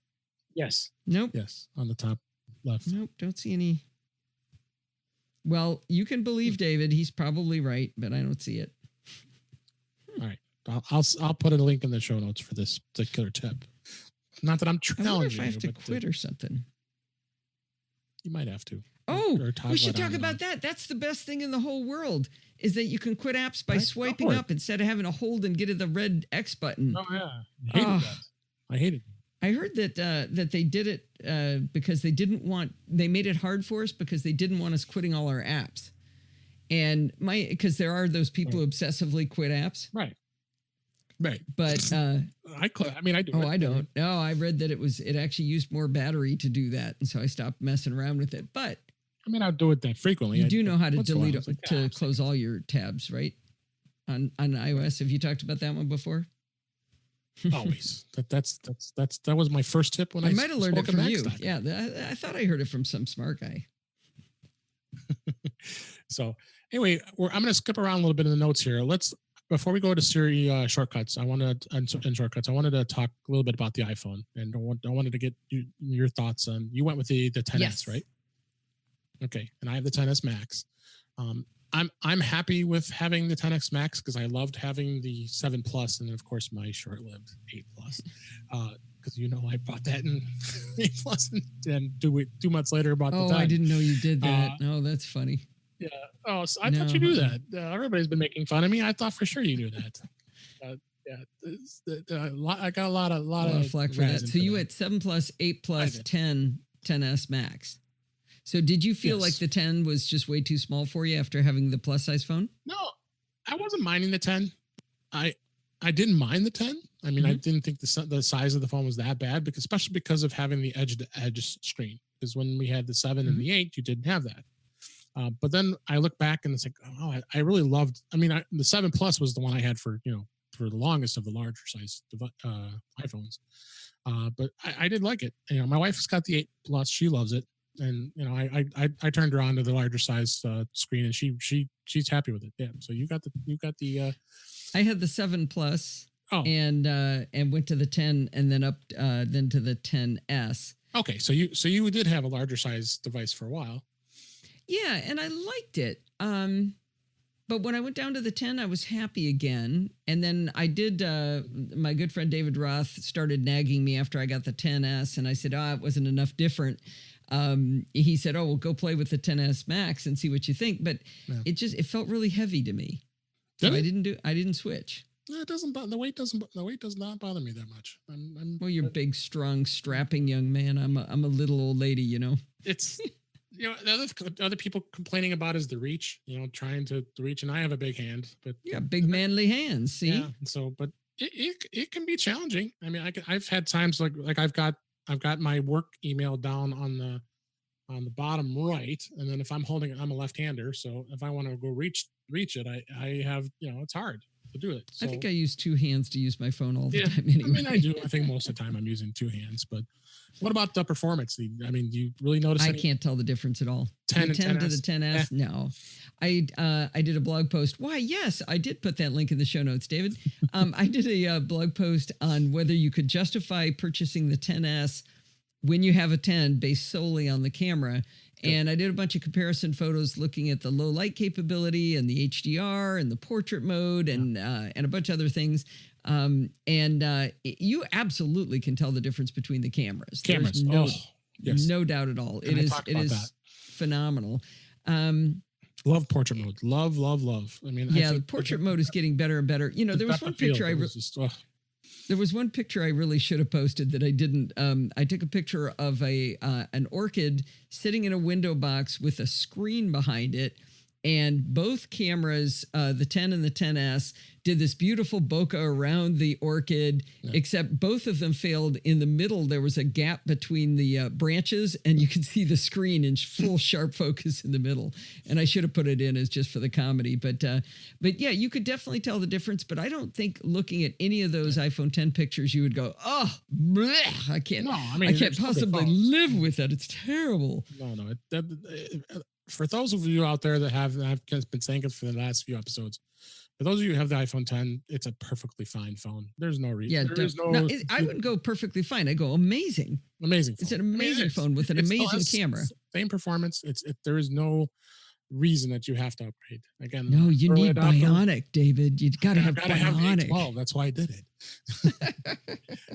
Yes. Nope. Yes, on the top left. Nope. Don't see any. Well, you can believe David. He's probably right, but I don't see it. All right. I'll put a link in the show notes for this particular tip. Not that I'm challenging you. I wonder if I have to quit or something. You might have to. Oh, we should talk about that. That's the best thing in the whole world is that you can quit apps by swiping up instead of having to hold and get to the red X button. Oh, yeah. I hated it. I heard that they did it because they made it hard for us because they didn't want us quitting all our apps. And because there are those people who obsessively quit apps. Right. But I do. Oh, I don't. No, I read that it actually used more battery to do that, and so I stopped messing around with it. But I'll do it that frequently. You do know how to delete to close all your tabs, right? On iOS. Have you talked about that one before? Always. That was my first tip when I might have learned it from you. Yeah, I thought I heard it from some smart guy. So anyway, I'm going to skip around a little bit in the notes here. Before we go to Siri shortcuts, I wanted to talk a little bit about the iPhone, and I wanted to get your thoughts on. You went with the 10s, yes. Right? Okay, and I have the 10s Max. I'm happy with having the 10X Max because I loved having the 7 Plus, and then of course my short-lived 8 Plus. Because I bought that in 8 Plus, and 2 months later bought the 10. Oh, I didn't know you did that. that's funny. Yeah. Oh, so I thought you knew that. Everybody's been making fun of me. I thought for sure you knew that. I got a lot of flack for that. So you had 7 Plus, 8 Plus, 10, 10S Max. So did you feel like the 10 was just way too small for you after having the plus size phone? No, I wasn't minding the 10. I didn't mind the 10. I mean, I didn't think the size of the phone was that bad, especially because of having the edge-to-edge screen. Because when we had the 7 and the 8, you didn't have that. But then I look back and it's like, I really loved. I mean, the 7 Plus was the one I had for the longest of the larger size iPhones. But I did like it. My wife's got the 8 Plus. She loves it. And I turned her on to the larger size screen, and she's happy with it. Yeah. So you got the. I had the 7 Plus, and went to the 10, and then up then to the 10S. Okay, so you did have a larger size device for a while. Yeah, and I liked it. But when I went down to the 10, I was happy again. And then I did. My good friend David Roth started nagging me after I got the 10S, and I said, it wasn't enough different. He said, well, go play with the 10S Max and see what you think. But it felt really heavy to me. So I didn't switch. It doesn't. The weight does not bother me that much. Well, you're big, strong, strapping young man. I'm a little old lady. It's the other people complaining about is the reach. Trying to reach, and I have a big hand, but you got big manly hands. See, yeah. So, but it can be challenging. I mean, I've had times like I've got my work email down on the bottom right, and then if I'm holding it, I'm a left-hander, so if I want to go reach it, I have it's hard to do it. So, I think I use 2 hands to use my phone all the time. Anyway. I mean, I do. I think most of the time I'm using 2 hands. But what about the performance? I mean, do you really notice? I can't tell the difference at all. 10 to the 10S, no. I did a blog post. Why? Yes, I did put that link in the show notes, David. I did a blog post on whether you could justify purchasing the 10S when you have a 10 based solely on the camera. And I did a bunch of comparison photos looking at the low light capability and the HDR and the portrait mode and a bunch of other things. You absolutely can tell the difference between the cameras. There's no doubt at all. It is phenomenal. Love portrait mode. Love. I mean, the portrait mode is getting better and better. There was one picture There was one picture I really should have posted that I didn't. I took a picture of an orchid sitting in a window box with a screen behind it, and both cameras, the 10 and the 10S, did this beautiful bokeh around the orchid, except both of them failed. In the middle, there was a gap between the branches, and you could see the screen in full sharp focus in the middle. And I should have put it in as just for the comedy. But yeah, you could definitely tell the difference. But I don't think looking at any of those iPhone 10 pictures, you would go, oh, bleh, I can't. No, I mean, I can't possibly live with that. It's terrible. No. For those of you out there that have been saying it for the last few episodes, for those of you who have the iPhone 10, it's a perfectly fine phone. There's no reason. Yeah, I wouldn't go perfectly fine. I go amazing. Amazing phone. It's an amazing phone with an amazing camera. Same performance. There is no reason that you have to upgrade. Again, no, you need Bionic, David. You got to have Bionic. Have the A12. That's why I did it.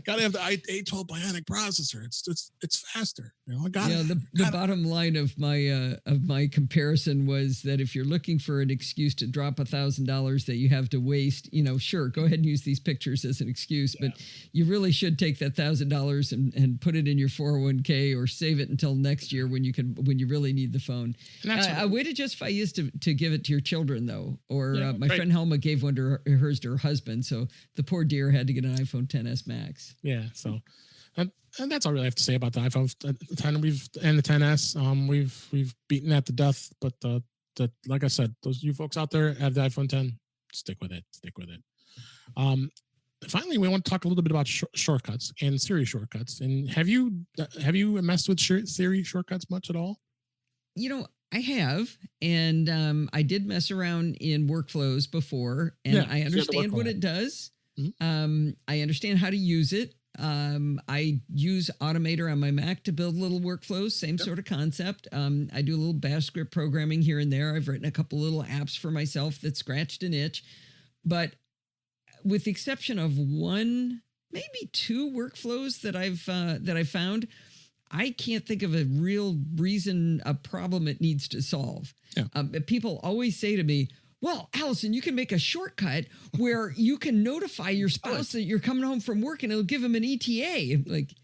Got to have the A12 Bionic processor. It's faster. I got it. The bottom line of my comparison was that if you're looking for an excuse to drop $1,000 that you have to waste, sure, go ahead and use these pictures as an excuse, but you really should take that $1,000 and put it in your 401k or save it until next year when you really need the phone. A way to justify is to give it to your children though, or my friend Helma gave one to hers to her husband, so the poor dear had to get an iPhone XS Max. Yeah, so and that's all I really have to say about the iPhone 10 and the XS. We've beaten that to death, but like I said, those you folks out there have the iPhone 10, stick with it. Finally, we want to talk a little bit about shortcuts and Siri shortcuts. And have you messed with Siri shortcuts much at all? I have, and I did mess around in workflows before, and I understand what it does. Mm-hmm. I understand how to use it. I use Automator on my Mac to build little workflows, same sort of concept. I do a little bash script programming here and there. I've written a couple little apps for myself that scratched an itch, but with the exception of one, maybe two workflows that I've found, I can't think of a real reason, a problem it needs to solve. Yeah. People always say to me, well, Allison, you can make a shortcut where you can notify your spouse that you're coming home from work and it'll give them an ETA. Like,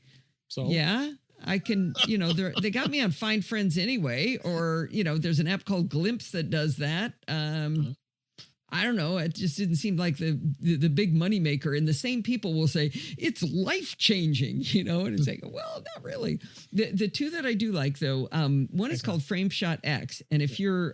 so yeah, I can, they got me on Find Friends anyway, or, there's an app called Glimpse that does that. I don't know. It just didn't seem like the big money maker. And the same people will say it's life changing, and it's like, well, not really. The two that I do like though, one is called FrameShot X. And if you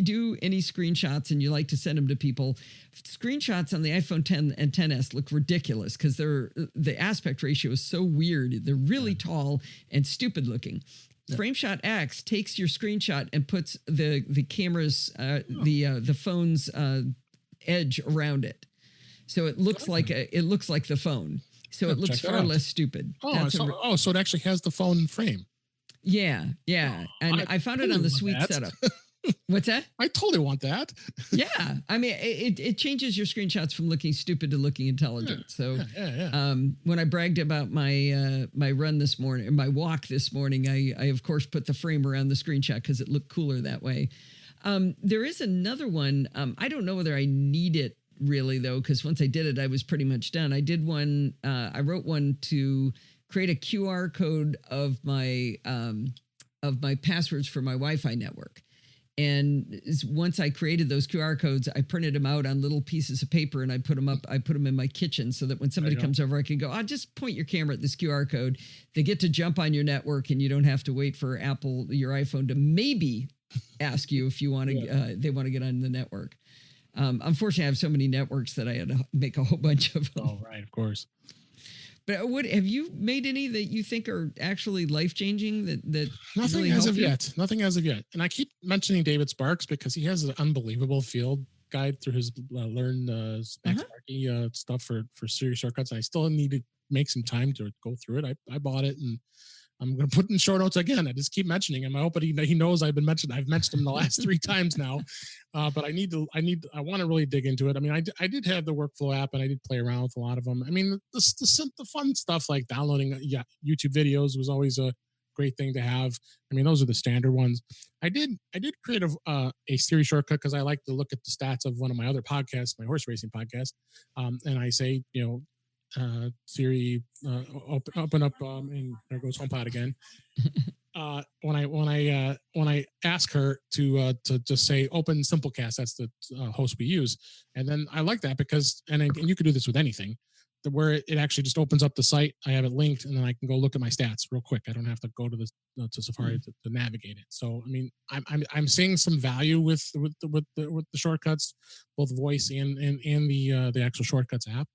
do any screenshots and you like to send them to people, screenshots on the iPhone 10 and 10s look ridiculous because the aspect ratio is so weird. They're really tall and stupid looking. Yeah. FrameShot X takes your screenshot and puts the camera's the phone's edge around it, so it looks like the phone. So it looks far less stupid. So it actually has the phone frame. Yeah, and I found it on the Suite setup. What's that? I totally want that. Yeah. I mean, it changes your screenshots from looking stupid to looking intelligent. So when I bragged about my run this morning, or my walk this morning, I of course put the frame around the screenshot because it looked cooler that way. There is another one. I don't know whether I need it really though, because once I did it, I was pretty much done. I did one. I wrote one to create a QR code of my passwords for my Wi-Fi network. And once I created those QR codes, I printed them out on little pieces of paper and I put them up. I put them in my kitchen so that when somebody comes over, I can go, I'll just point your camera at this QR code. They get to jump on your network and you don't have to wait for your iPhone to maybe ask you if you want to, they want to get on the network. Unfortunately, I have so many networks that I had to make a whole bunch of them. Oh, right. Of course. But have you made any that you think are actually life-changing that nothing really as of yet. Nothing as of yet. And I keep mentioning David Sparks because he has an unbelievable field guide through his Learn Sparky stuff for Siri shortcuts. And I still need to make some time to go through it. I bought it and I'm going to put in show notes again. I just keep mentioning him. I hope he knows I've mentioned him the last 3 times now. But I want to really dig into it. I mean, I did have the workflow app and I did play around with a lot of them. I mean, the fun stuff like downloading YouTube videos was always a great thing to have. I mean, those are the standard ones. I did create a Siri shortcut because I like to look at the stats of one of my other podcasts, my horse racing podcast. And I say, Siri, open up, and there goes HomePod again. When I ask her to just say open Simplecast, that's the host we use, and then I like that because and you can do this with anything, where it actually just opens up the site. I have it linked, and then I can go look at my stats real quick. I don't have to go to to Safari to navigate it. So I mean, I'm seeing some value with the shortcuts, both voice and the actual shortcuts app.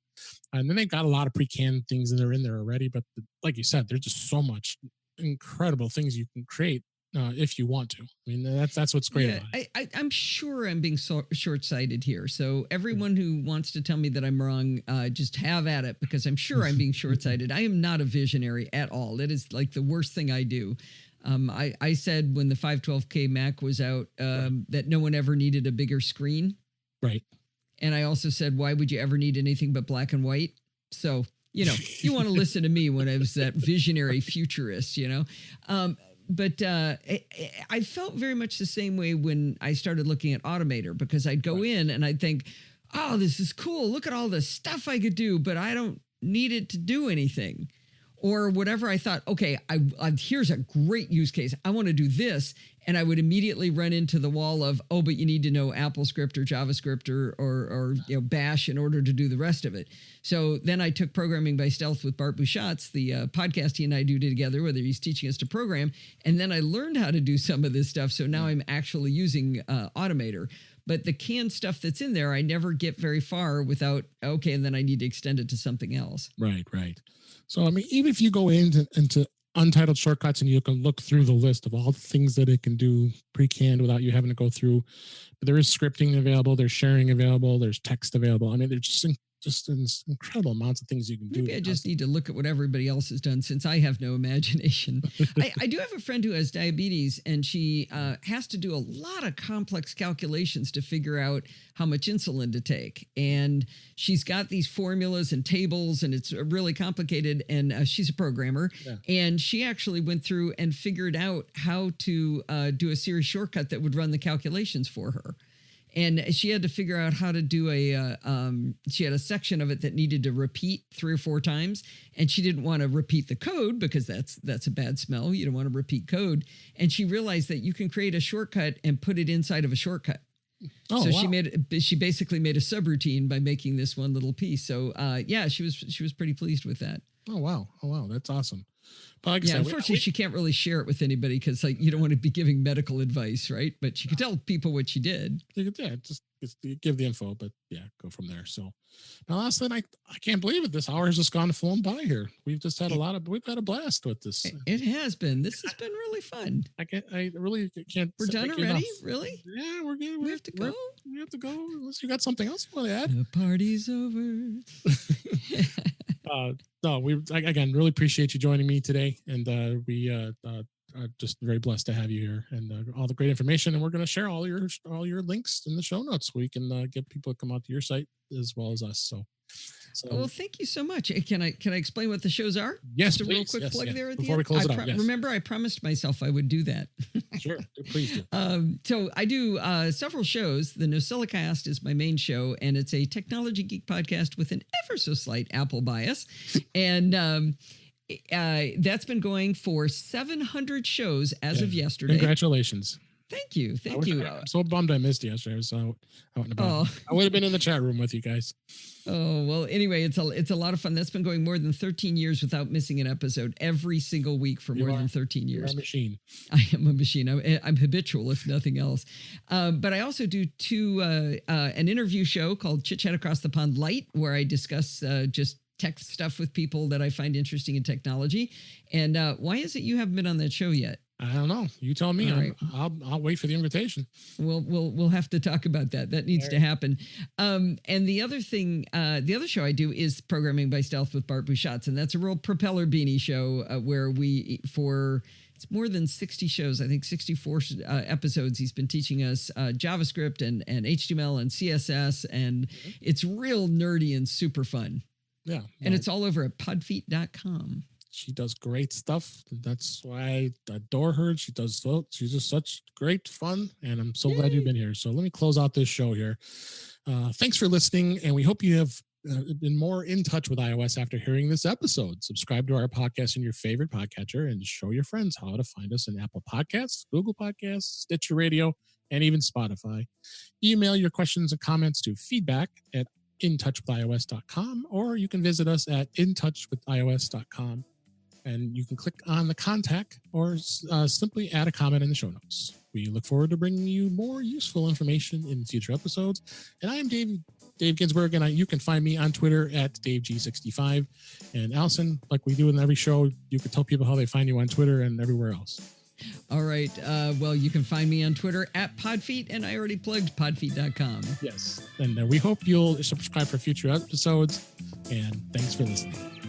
And then they got a lot of pre-canned things that are in there already. But like you said, there's just so much incredible things you can create if you want to. I mean, that's what's great about it. I'm sure I'm being short-sighted here. So everyone who wants to tell me that I'm wrong, just have at it, because I'm sure I'm being short-sighted. I am not a visionary at all. That is like the worst thing I do. I said when the 512K Mac was out that no one ever needed a bigger screen. Right. And I also said, why would you ever need anything but black and white? So, you know, you want to listen to me when I was that visionary futurist, you know. But I felt very much the same way when I started looking at Automator, because I'd go in and I'd think, oh, this is cool. Look at all the stuff I could do, but I don't need it to do anything. Or whatever I thought, okay, here's a great use case. I want to do this. And I would immediately run into the wall of, oh, but you need to know AppleScript or JavaScript or you know, Bash in order to do the rest of it. So then I took Programming by Stealth with Bart Bouchatz, the podcast he and I do together, whether he's teaching us to program. And then I learned how to do some of this stuff. So now I'm actually using Automator. But the canned stuff that's in there, I never get very far without, okay, and then I need to extend it to something else. Right. So, I mean, even if you go into Untitled Shortcuts and you can look through the list of all the things that it can do pre-canned without you having to go through, but there is scripting available, there's sharing available, there's text available. I mean, there's just incredible amounts of things you can do. Maybe I just need to look at what everybody else has done, since I have no imagination. I do have a friend who has diabetes, and she has to do a lot of complex calculations to figure out how much insulin to take. And she's got these formulas and tables, and it's really complicated. And she's a programmer, and she actually went through and figured out how to do a Siri shortcut that would run the calculations for her. And she had to figure out how to do she had a section of it that needed to repeat 3 or 4 times. And she didn't want to repeat the code, because that's a bad smell. You don't want to repeat code. And she realized that you can create a shortcut and put it inside of a shortcut. Oh, so wow. She basically made a subroutine by making this one little piece. So she was pretty pleased with that. Oh, wow. That's awesome. But like I said, unfortunately, she can't really share it with anybody, because you don't want to be giving medical advice, right? But she could tell people what she did. Yeah, just give the info, but go from there. So now, last thing, I can't believe it. This hour has just flown by here. We've just had we've had a blast with this. It has been. This has been really fun. I really can't. We're done already? Enough. Really? Yeah, we're good. We have to go? We have to go, unless you got something else you want to add. The party's over. No, we again really appreciate you joining me today, and we are just very blessed to have you here, and all the great information. And we're going to share all your links in the show notes, so we can get people to come out to your site as well as us. So well, thank you so much. Can I explain what the shows are? Yes, just a real quick plug there at the end. Before we close it out. Yes. Remember, I promised myself I would do that. Sure, please do. So I do several shows. The NosillaCast is my main show, and it's a technology geek podcast with an ever so slight Apple bias, and that's been going for 700 shows as of yesterday. Congratulations. Thank you. I'm so bummed I missed yesterday. I was out and about. I would have been in the chat room with you guys. Oh, well, anyway, it's a lot of fun. That's been going more than 13 years without missing an episode every single week for more than 13 years. You're a machine. I am a machine. I'm habitual, if nothing else. But I also do an interview show called Chit Chat Across the Pond Light, where I discuss just tech stuff with people that I find interesting in technology. And why is it you haven't been on that show yet? I don't know. You tell me. Right. I'll wait for the invitation. We'll have to talk about that. That needs to happen. And the other thing, the other show I do is Programming by Stealth with Bart Bouchatz, and that's a real propeller beanie show where it's more than 60 shows. I think 64 episodes. He's been teaching us JavaScript and HTML and CSS, and it's real nerdy and super fun. Yeah, and it's all over at podfeet.com. She does great stuff. That's why I adore her. She's just such great fun, and I'm so glad you've been here. So let me close out this show here. Thanks for listening, and we hope you have been more in touch with iOS after hearing this episode, subscribe to our podcast in your favorite podcatcher and show your friends how to find us in Apple Podcasts, Google Podcasts, Stitcher Radio, and even Spotify. Email your questions and comments to feedback@intouchwithios.com, or you can visit us at intouchwithios.com, and you can click on the contact or simply add a comment in the show notes. We look forward to bringing you more useful information in future episodes. And I am Dave Ginsburg, and you can find me on Twitter at DaveG65. And Allison, like we do in every show, you could tell people how they find you on Twitter and everywhere else. All right. Well, you can find me on Twitter at Podfeet, and I already plugged podfeet.com. Yes. And we hope you'll subscribe for future episodes. And thanks for listening.